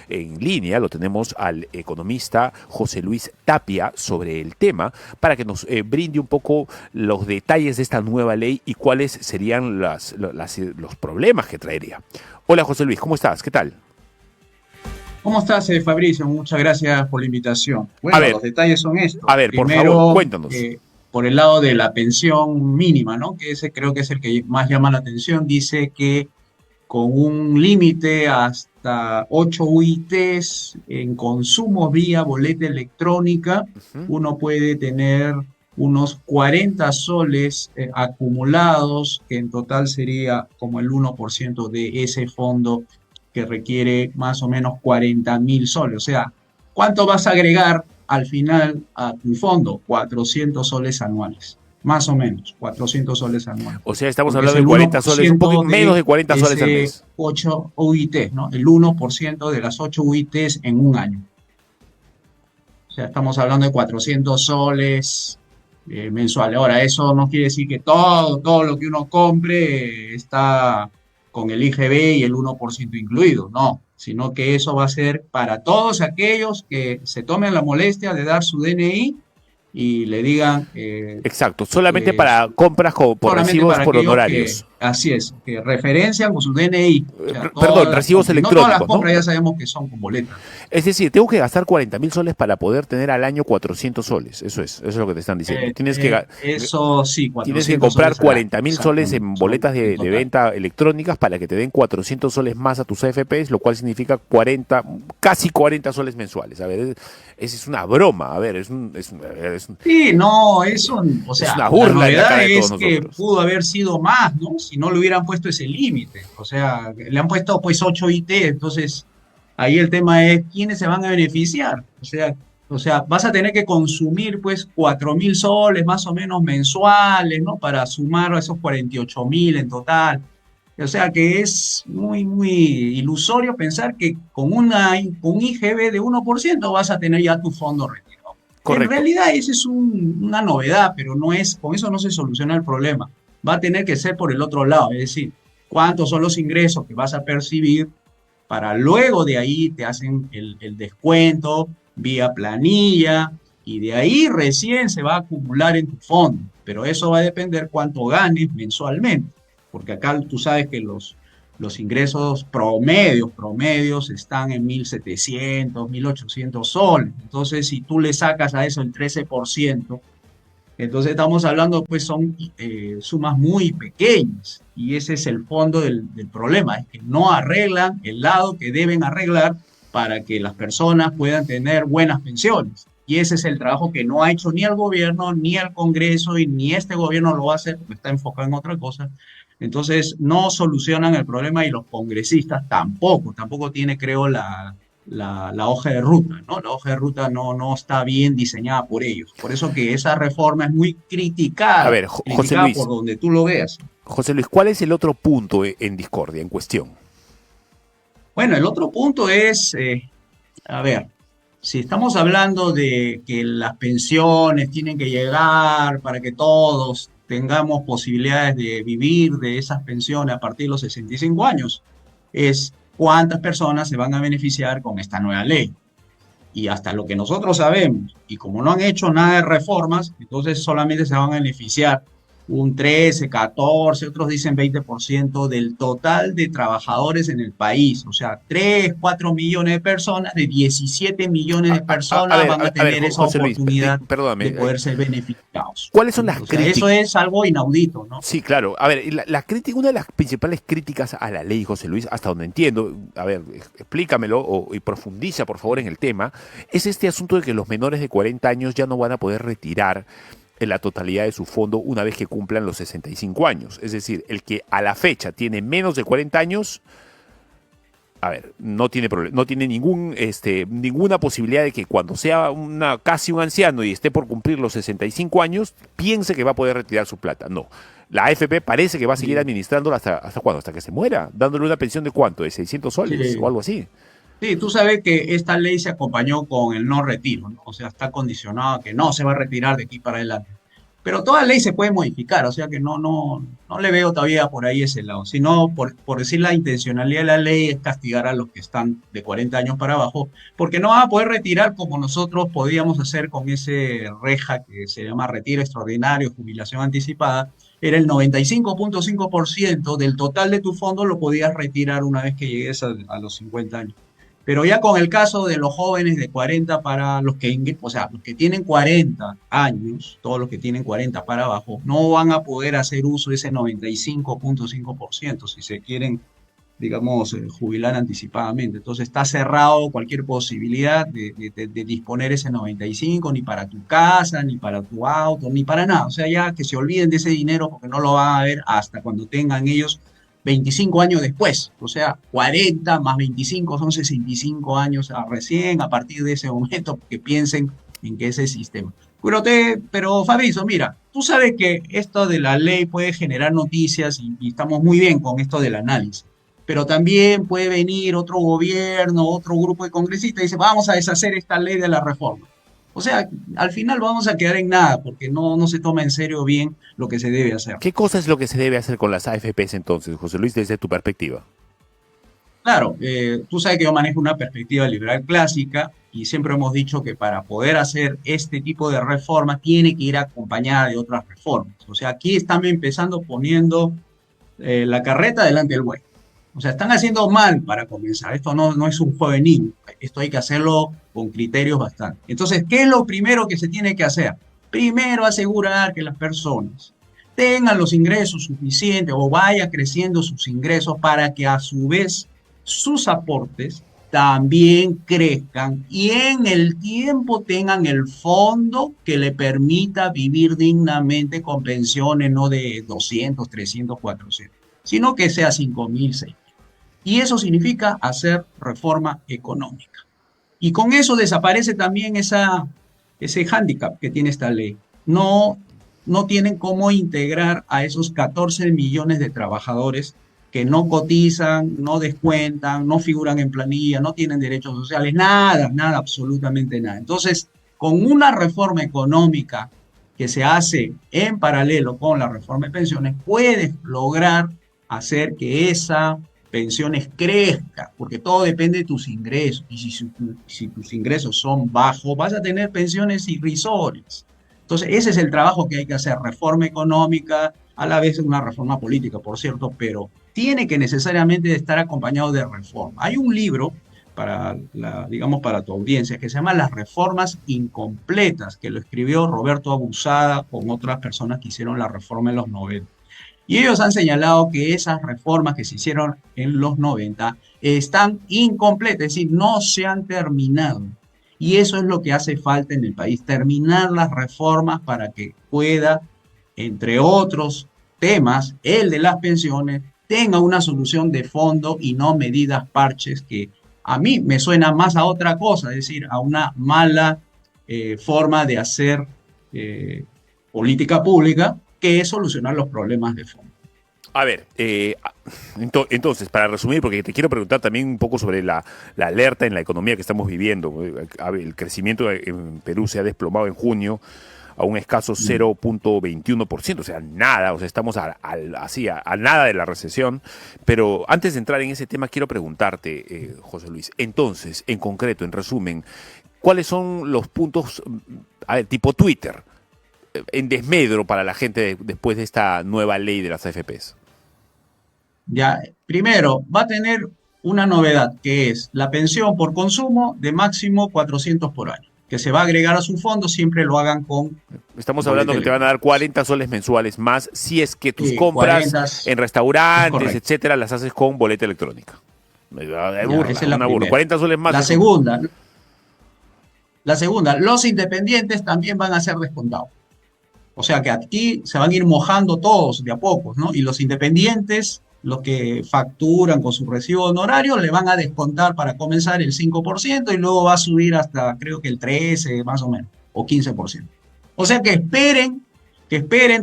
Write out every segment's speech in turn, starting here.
En línea lo tenemos al economista José Luis Tapia sobre el tema para que nos brinde un poco los detalles de esta nueva ley y cuáles serían los problemas que traería. Hola José Luis, ¿cómo estás? ¿Qué tal? ¿Cómo estás, Fabricio? Muchas gracias por la invitación. A Bueno, ver, los detalles son a estos. ver, por favor, Primero, cuéntanos. por el lado de la pensión mínima, ¿no? Que ese creo que es el que más llama la atención. Dice que con un límite hasta 8 UITs en consumo vía boleta electrónica, Ujú. uno puede tener unos 40 soles acumulados, que en total sería como el 1% de ese fondo que requiere más o menos 40.000 soles. O sea, ¿cuánto vas a agregar al final a tu fondo? 400 soles anuales, más o menos, 400 soles anuales, O sea, estamos porque es hablando de el uno 40 por soles, un poquito ciento menos de de 40 soles al ese mes. 8 UITs, ¿no? El 1% de las 8 UITs en un año. O sea, estamos hablando de 400 soles mensuales. Ahora, eso no quiere decir que todo lo que uno compre está con el IGB y el 1% incluido, no, sino que eso va a ser para todos aquellos que se tomen la molestia de dar su DNI y le digan Exacto, solamente eh, para compras por solamente recibos para por aquellos que, honorarios. así es, que referencian con su DNI. O sea, Perdón, todas las recibos compras, y no todas las electrónicos, ¿no? compras ya sabemos que son con boleta. Es decir, tengo que gastar 40.000 soles para poder tener al año 400 soles. Eso es lo que te están diciendo. Eso sí, Tienes que 400 comprar soles al año, 40.000 soles exactamente, en son boletas en de total. venta electrónicas para que te den 400 soles más a tus AFPs, lo cual significa 40, casi 40 soles mensuales. A ver, es una broma. A ver, Sí, no, eso, o es sea, una la burla en la novedad cara de todos es que nosotros. pudo haber sido más, ¿no? Si no le hubieran puesto ese límite. O sea, le han puesto pues 8 IT, entonces ahí el tema es quiénes se van a beneficiar. O sea, vas a tener que consumir pues 4.000 soles más o menos mensuales, ¿no? Para sumar a esos 48.000 en total. O sea que es muy, muy ilusorio pensar que con un IGB de 1% vas a tener ya tu fondo retirado. En Correcto. realidad esa es una novedad, pero no es, con eso no se soluciona el problema. Va a tener que ser por el otro lado, es decir, cuántos son los ingresos que vas a percibir para luego de ahí te hacen el descuento vía planilla y de ahí recién se va a acumular en tu fondo. Pero eso va a depender cuánto ganes mensualmente, porque acá tú sabes que los ingresos promedios están en 1.700 1.800 soles. Entonces, si tú le sacas a eso el 13%, entonces estamos hablando, pues son sumas muy pequeñas y ese es el fondo del problema, es que no arreglan el lado que deben arreglar para que las personas puedan tener buenas pensiones. Y ese es el trabajo que no ha hecho ni el gobierno, ni el Congreso, y ni este gobierno lo va a hacer porque está enfocado en otra cosa. Entonces no solucionan el problema y los congresistas tampoco tiene, creo, la hoja de ruta, ¿no? La hoja de ruta no está bien diseñada por ellos. Por eso que esa reforma es muy A criticada, ver, José criticada por Luis, donde tú lo veas. ¿cuál es el otro punto en discordia, en cuestión? Bueno, el otro punto es, a ver, si estamos hablando de que las pensiones tienen que llegar para que todos tengamos posibilidades de vivir de esas pensiones a partir de los 65 años, es cuántas personas se van a beneficiar con esta nueva ley. Y hasta lo que nosotros sabemos, y como no han hecho nada de reformas, entonces solamente se van a beneficiar un 13, 14, otros dicen 20% del total de trabajadores en el país. O sea, 3, 4 millones de personas, de 17 millones de personas van a tener esa José Luis, oportunidad perdóname, de poder ser beneficiados. ¿cuáles son ¿Sí? las O sea, eso críticas? es algo inaudito, ¿no? Sí, claro. A ver, una de las principales críticas a la ley, José Luis, hasta donde entiendo, a ver, explícamelo y profundiza, por favor, en el tema, es este asunto de que los menores de 40 años ya no van a poder retirar en la totalidad de su fondo una vez que cumplan los 65 años. Es decir, el que a la fecha tiene menos de 40 años, a ver, no tiene problema, no tiene ninguna posibilidad de que cuando sea casi un anciano y esté por cumplir los 65 años, piense que va a poder retirar su plata. No. La AFP parece que va a seguir Sí, administrándola ¿hasta cuándo? Hasta que se muera, dándole una pensión de cuánto, de 600 soles o sí. algo así. Sí, tú sabes que esta ley se acompañó con el no retiro, ¿no? O sea, está condicionado a que no se va a retirar de aquí para adelante. Pero toda ley se puede modificar, o sea que no le veo todavía por ahí ese lado, sino por decir la intencionalidad de la ley es castigar a los que están de 40 años para abajo, porque no van a poder retirar como nosotros podíamos hacer con ese reja que se llama retiro extraordinario, jubilación anticipada, era el 95.5% del total de tu fondo lo podías retirar una vez que llegues a los 50 años. Pero ya con el caso de los jóvenes de 40 para los que, o sea, los que tienen 40 años, todos los que tienen 40 para abajo, no van a poder hacer uso de ese 95.5% si se quieren, digamos, jubilar anticipadamente. Entonces está cerrado cualquier posibilidad de disponer ese 95, ni para tu casa, ni para tu auto, ni para nada. O sea, ya que se olviden de ese dinero porque no lo van a ver hasta cuando tengan ellos 25 años después, o sea, 40 más 25 son 65 años recién a partir de ese momento que piensen en que ese sistema. Pero Fabrizio, mira, tú sabes que esto de la ley puede generar noticias y estamos muy bien con esto del análisis, pero también puede venir otro gobierno, otro grupo de congresistas y dice, vamos a deshacer esta ley de la reforma. O sea, al final vamos a quedar en nada porque no se toma en serio bien lo que se debe hacer. ¿Qué cosa es lo que se debe hacer con las AFPs entonces, José Luis, desde tu perspectiva? Claro, tú sabes que yo manejo una perspectiva liberal clásica y siempre hemos dicho que para poder hacer este tipo de reforma tiene que ir acompañada de otras reformas. O sea, aquí están empezando poniendo la carreta delante del buey. O sea, están haciendo mal para comenzar. Esto no es un juego de niños. Esto hay que hacerlo con criterios bastante. Entonces, ¿qué es lo primero que se tiene que hacer? Primero, asegurar que las personas tengan los ingresos suficientes o vaya creciendo sus ingresos para que a su vez sus aportes también crezcan y en el tiempo tengan el fondo que le permita vivir dignamente con pensiones no de 200, 300, 400, sino que sea 5.000, 6.000. Y eso significa hacer reforma económica. Y con eso desaparece también ese hándicap que tiene esta ley. No tienen cómo integrar a esos 14 millones de trabajadores que no cotizan, no descuentan, no figuran en planilla, no tienen derechos sociales, nada, nada, absolutamente nada. Entonces, con una reforma económica que se hace en paralelo con la reforma de pensiones, puedes lograr hacer que esa pensiones crezca, porque todo depende de tus ingresos. Y si tus ingresos son bajos, vas a tener pensiones irrisorias. Entonces, ese es el trabajo que hay que hacer, reforma económica, a la vez una reforma política, por cierto, pero tiene que necesariamente estar acompañado de reforma. Hay un libro digamos, para tu audiencia que se llama Las reformas incompletas, que lo escribió Roberto Abusada con otras personas que hicieron la reforma en los 90. Y ellos han señalado que esas reformas que se hicieron en los 90 están incompletas, es decir, no se han terminado. Y eso es lo que hace falta en el país, terminar las reformas para que pueda, entre otros temas, el de las pensiones, tenga una solución de fondo y no medidas parches que a mí me suena más a otra cosa, es decir, a una mala forma de hacer política pública que es solucionar los problemas de fondo. A ver, entonces, para resumir, porque te quiero preguntar también un poco sobre la alerta en la economía que estamos viviendo. El crecimiento en Perú se ha desplomado en junio a un escaso 0.21%, o sea, nada, o sea, estamos así, a nada de la recesión. Pero antes de entrar en ese tema, quiero preguntarte, José Luis, entonces, en concreto, en resumen, ¿cuáles son los puntos, a ver, tipo Twitter, en desmedro para la gente después de esta nueva ley de las AFPs? Ya, primero, va a tener una novedad que es la pensión por consumo de máximo 400 por año, que se va a agregar a su fondo, siempre lo hagan con Estamos hablando que te van a dar 40 soles mensuales más si es que tus sí, compras 40, en restaurantes, es etcétera, las haces con boleta electrónica. ya, Burla, esa es la una burla. primera. 40 soles más. La segunda, los independientes también van a ser descontados. O sea que aquí se van a ir mojando todos de a pocos, ¿no? Y los independientes, los que facturan con su recibo honorario, le van a descontar para comenzar el 5% y luego va a subir hasta creo que el 13% más o menos, o 15%. O sea que esperen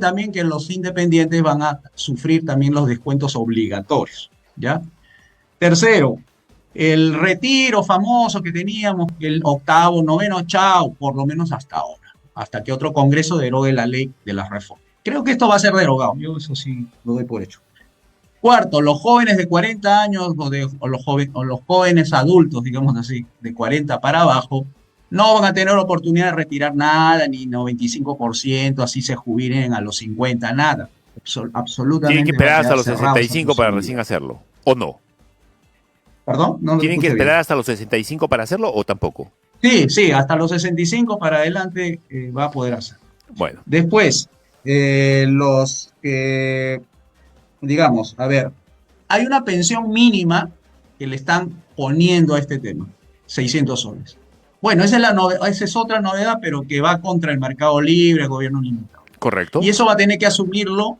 también que los independientes van a sufrir también los descuentos obligatorios, ¿ya? Tercero, el retiro famoso que teníamos, el octavo, noveno, chao, por lo menos hasta ahora. hasta que otro Congreso derogue la ley de las reformas. Creo que esto va a ser derogado, yo eso sí lo doy por hecho. Cuarto, los jóvenes de 40 años o los jóvenes adultos, digamos así, de 40 para abajo, no van a tener oportunidad de retirar nada, ni 95%, así se jubilen a los 50, nada. Tienen que Absolutamente va a esperar hasta quedar los cerrado esa 65 para posibilidad. recién hacerlo, ¿o no? ¿Perdón? No lo ¿Tienen que escuché bien. esperar hasta los 65 para hacerlo o tampoco? Sí, sí, hasta los 65 para adelante va a poder hacer. Bueno, Después, los que, digamos, a ver, hay una pensión mínima que le están poniendo a este tema, 600 soles. Bueno, esa es otra novedad, pero que va contra el mercado libre, el gobierno limitado. Y correcto. eso va a tener que asumirlo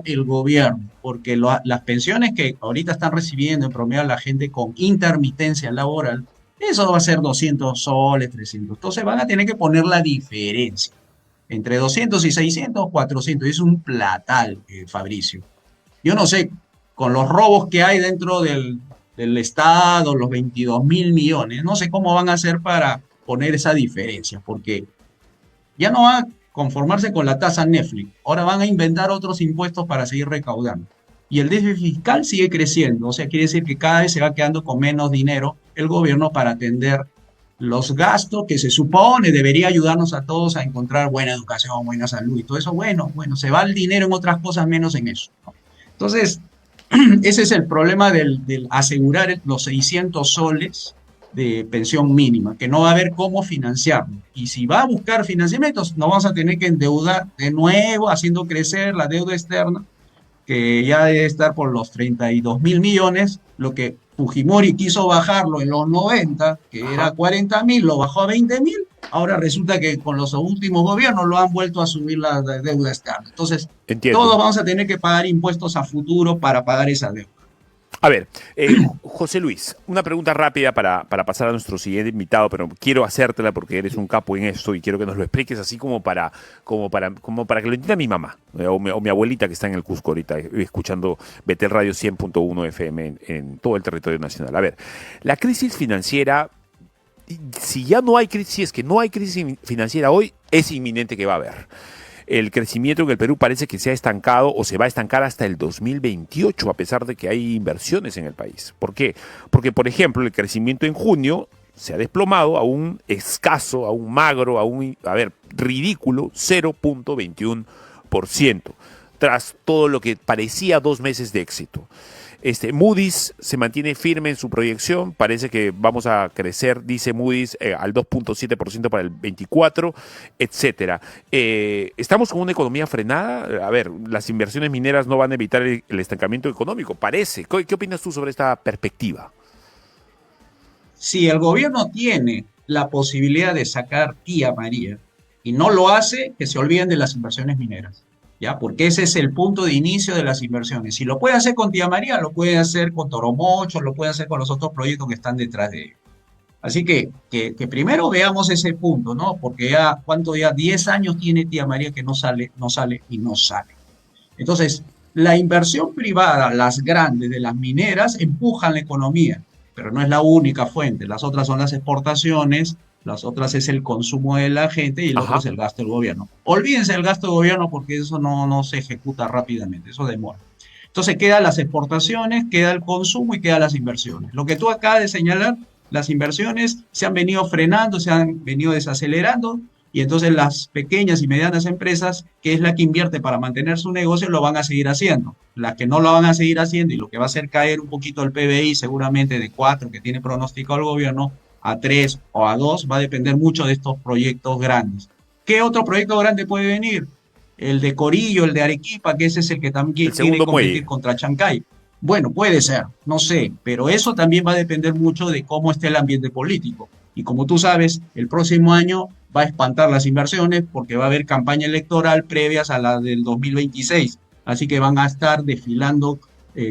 el gobierno, porque las pensiones que ahorita están recibiendo en promedio la gente con intermitencia laboral, eso va a ser 200 soles, 300. Entonces van a tener que poner la diferencia entre 200 y 600, 400. Y es un platal, Fabricio. Yo no sé, con los robos que hay dentro del Estado, los 22.000 millones, no sé cómo van a hacer para poner esa diferencia, porque ya no va a conformarse con la tasa Netflix, ahora van a inventar otros impuestos para seguir recaudando. Y el déficit fiscal sigue creciendo, o sea, quiere decir que cada vez se va quedando con menos dinero el gobierno para atender los gastos que se supone debería ayudarnos a todos a encontrar buena educación, buena salud y todo eso. Bueno, se va el dinero en otras cosas menos en eso, ¿no? Entonces, ese es el problema del asegurar los 600 soles de pensión mínima, que no va a haber cómo financiarlo. Y si va a buscar financiamientos, nos vamos a tener que endeudar de nuevo, haciendo crecer la deuda externa, que ya debe estar por los 32.000 millones, lo que Fujimori quiso bajarlo en los 90, que era Ajá, 40.000, lo bajó a 20.000, ahora resulta que con los últimos gobiernos lo han vuelto a subir la deuda externa. Entonces, todos entiendo. vamos a tener que pagar impuestos a futuro para pagar esa deuda. A ver, José Luis, una pregunta rápida para pasar a nuestro siguiente invitado, pero quiero hacértela porque eres un capo en esto y quiero que nos lo expliques así como para que lo entienda mi mamá o mi abuelita que está en el Cusco ahorita escuchando Betel Radio 100.1 FM en todo el territorio nacional. A ver, la crisis financiera, si ya no hay crisis, si es que no hay crisis financiera hoy, es inminente que va a haber. El crecimiento en el Perú parece que se ha estancado o se va a estancar hasta el 2028, a pesar de que hay inversiones en el país. ¿Por qué? Porque, por ejemplo, el crecimiento en junio se ha desplomado a un escaso, a un magro, ridículo 0.21%, tras todo lo que parecía 2 meses de éxito. Moody's se mantiene firme en su proyección, parece que vamos a crecer, dice Moody's, al 2.7% para el 24, etcétera. ¿Estamos con una economía frenada? A ver, las inversiones mineras no van a evitar el estancamiento económico, parece. ¿Qué opinas tú sobre esta perspectiva? Si el gobierno tiene la posibilidad de sacar Tía María y no lo hace, que se olviden de las inversiones mineras, ¿ya? Porque ese es el punto de inicio de las inversiones. Si lo puede hacer con Tía María, lo puede hacer con Toromocho, lo puede hacer con los otros proyectos que están detrás de ellos. Así que primero veamos ese punto, ¿no? Porque ya, ¿cuánto ya? 10 años tiene Tía María que no sale, no sale y no sale. Entonces, la inversión privada, las grandes de las mineras, empujan la economía, pero no es la única fuente. Las otras son las exportaciones, las otras es el consumo de la gente y el otro es Ajá. el gasto del gobierno. Olvídense del gasto del gobierno porque eso no se ejecuta rápidamente, eso demora. Entonces quedan las exportaciones, queda el consumo y quedan las inversiones. Lo que tú acabas de señalar, las inversiones se han venido frenando, se han venido desacelerando y entonces las pequeñas y medianas empresas, que es la que invierte para mantener su negocio, lo van a seguir haciendo. Las que no lo van a seguir haciendo y lo que va a hacer caer un poquito el PBI seguramente de 4 que tiene pronosticado el gobierno a 3 o a 2 va a depender mucho de estos proyectos grandes. ¿Qué otro proyecto grande puede venir? El de Corillo, el de Arequipa, que ese es el que El también quiere segundo competir muelle. contra Chancay. Bueno, puede ser, no sé, pero eso también va a depender mucho de cómo esté el ambiente político. Y como tú sabes, el próximo año va a espantar las inversiones porque va a haber campaña electoral previas a la del 2026. Así que van a estar desfilando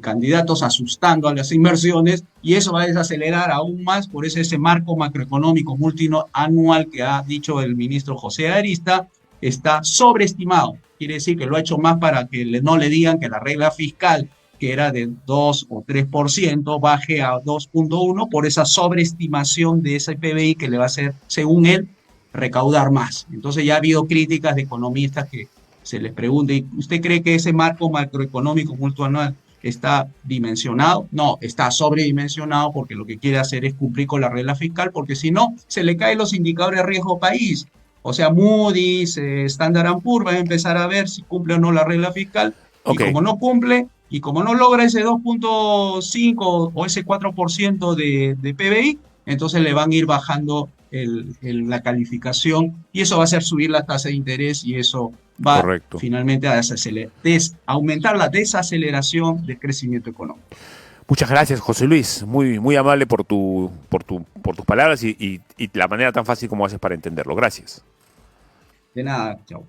candidatos asustando a las inversiones y eso va a desacelerar aún más por ese marco macroeconómico multianual que ha dicho el ministro José Arista, está sobreestimado. Quiere decir que lo ha hecho más para que no le digan que la regla fiscal que era de 2 o 3%, baje a 2.1 por esa sobreestimación de ese PBI que le va a hacer, según él, recaudar más. Entonces ya ha habido críticas de economistas que se les pregunta, ¿y usted cree que ese marco macroeconómico multianual está dimensionado? No, está sobredimensionado porque lo que quiere hacer es cumplir con la regla fiscal, porque si no, se le caen los indicadores de riesgo país. O sea, Moody's, Standard Poor's van a empezar a ver si cumple o no la regla fiscal, y Ok, como no cumple, y como no logra ese 2,5 o ese 4% de PBI, entonces le van a ir bajando la calificación y eso va a hacer subir la tasa de interés y eso va correcto. finalmente a aumentar la desaceleración del crecimiento económico. Muchas gracias, José Luis. Muy, muy amable por tus palabras y la manera tan fácil como haces para entenderlo. Gracias. De nada, chao.